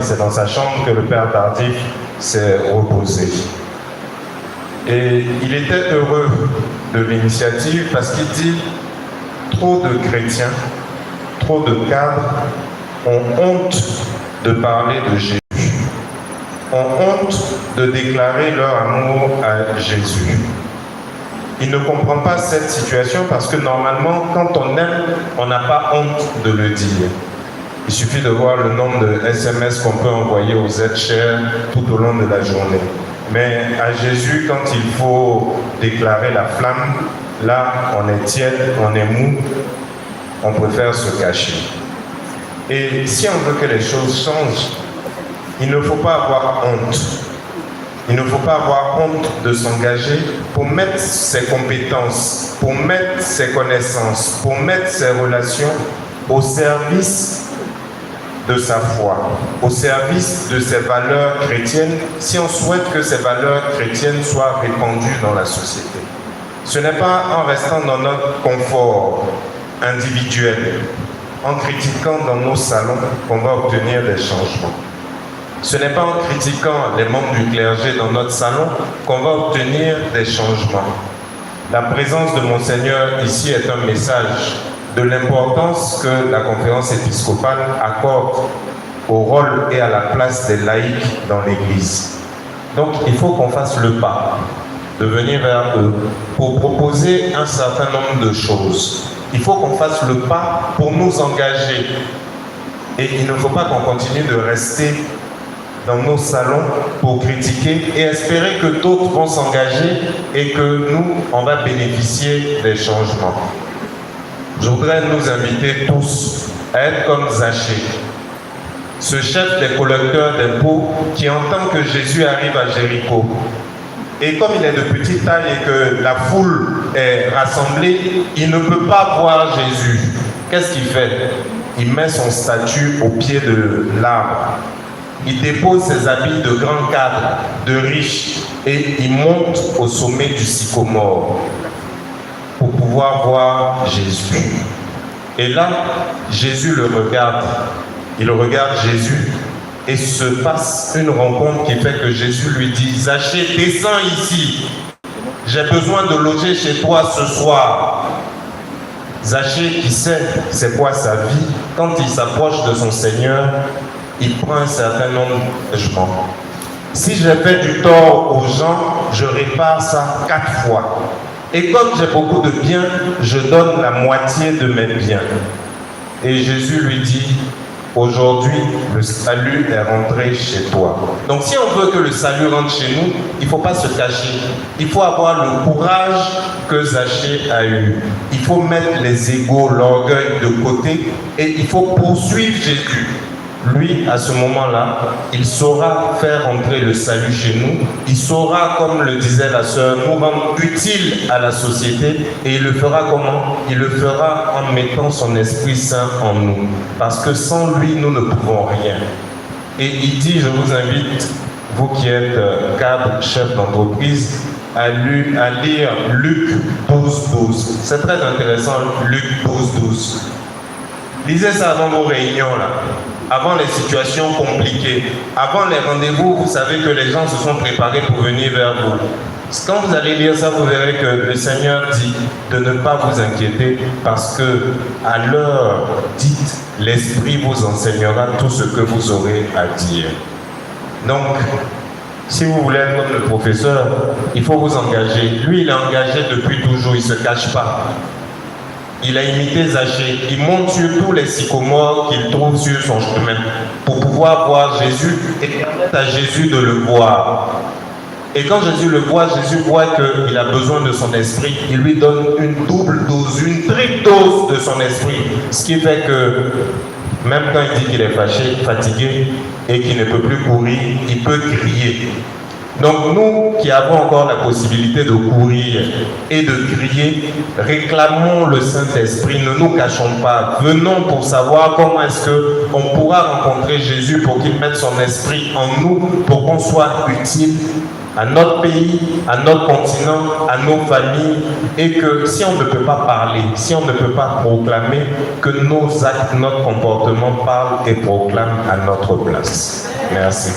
c'est dans sa chambre que le père Tardif s'est reposé. Et il était heureux de l'initiative parce qu'il dit trop de chrétiens, trop de cadres ont honte de parler de Jésus, ont honte de déclarer leur amour à Jésus. Il ne comprend pas cette situation parce que normalement, quand on aime, on n'a pas honte de le dire. Il suffit de voir le nombre de SMS qu'on peut envoyer aux aides chères tout au long de la journée. Mais à Jésus, quand il faut déclarer la flamme, là, on est tiède, on est mou, on préfère se cacher. Et si on veut que les choses changent, il ne faut pas avoir honte. Il ne faut pas avoir honte de s'engager pour mettre ses compétences, pour mettre ses connaissances, pour mettre ses relations au service de sa foi, au service de ses valeurs chrétiennes, si on souhaite que ces valeurs chrétiennes soient répandues dans la société. Ce n'est pas en restant dans notre confort individuel, en critiquant dans nos salons qu'on va obtenir des changements. Ce n'est pas en critiquant les membres du clergé dans notre salon qu'on va obtenir des changements. La présence de Monseigneur ici est un message de l'importance que la conférence épiscopale accorde au rôle et à la place des laïcs dans l'Église. Donc il faut qu'on fasse le pas de venir vers eux pour proposer un certain nombre de choses. Il faut qu'on fasse le pas pour nous engager. Et il ne faut pas qu'on continue de rester dans nos salons pour critiquer et espérer que d'autres vont s'engager et que nous, on va bénéficier des changements. Je voudrais nous inviter tous à être comme Zachée, ce chef des collecteurs d'impôts qui entend que Jésus arrive à Jéricho. Et comme il est de petite taille et que la foule est rassemblée, il ne peut pas voir Jésus. Qu'est-ce qu'il fait? Il met son statut au pied de l'arbre. Il dépose ses habits de grand cadre, de riche, et il monte au sommet du sycomore pour pouvoir voir Jésus. Et là, Jésus le regarde. Il regarde Jésus et se passe une rencontre qui fait que Jésus lui dit « Zachée, descends ici. J'ai besoin de loger chez toi ce soir. » Zachée, qui sait c'est quoi sa vie, quand il s'approche de son Seigneur, il prend un certain nombre d'engagements. Si j'ai fait du tort aux gens, je répare ça 4 fois. Et comme j'ai beaucoup de biens, je donne la moitié de mes biens. Et Jésus lui dit, aujourd'hui, le salut est rentré chez toi. Donc si on veut que le salut rentre chez nous, il ne faut pas se cacher. Il faut avoir le courage que Zachée a eu. Il faut mettre les égos, l'orgueil de côté et il faut poursuivre Jésus. Lui, à ce moment-là, il saura faire entrer le salut chez nous. Il saura, comme le disait la sœur, nous rendre utiles à la société. Et il le fera comment? Il le fera en mettant son Esprit Saint en nous. Parce que sans lui, nous ne pouvons rien. Et il dit, je vous invite, vous qui êtes cadre, chef d'entreprise, à lire Luc 12:12. C'est très intéressant, Luc 12:12. Lisez ça avant vos réunions, là. Avant les situations compliquées, avant les rendez-vous, vous savez que les gens se sont préparés pour venir vers vous. Quand vous allez lire ça, vous verrez que le Seigneur dit de ne pas vous inquiéter parce que à l'heure dite, l'Esprit vous enseignera tout ce que vous aurez à dire. Donc, si vous voulez être comme le professeur, il faut vous engager. Lui, il est engagé depuis toujours, il ne se cache pas. Il a imité Zachée. Il monte sur tous les sycomores qu'il trouve sur son chemin pour pouvoir voir Jésus et permettre à Jésus de le voir. Et quand Jésus le voit, Jésus voit qu'il a besoin de son esprit. Il lui donne une double dose, une triple dose de son esprit. Ce qui fait que même quand il dit qu'il est fâché, fatigué et qu'il ne peut plus courir, il peut crier. Donc nous qui avons encore la possibilité de courir et de crier, réclamons le Saint-Esprit, ne nous cachons pas, venons pour savoir comment est-ce qu'on pourra rencontrer Jésus pour qu'il mette son esprit en nous, pour qu'on soit utile à notre pays, à notre continent, à nos familles, et que si on ne peut pas parler, si on ne peut pas proclamer, que nos actes, notre comportement parlent et proclament à notre place. Merci.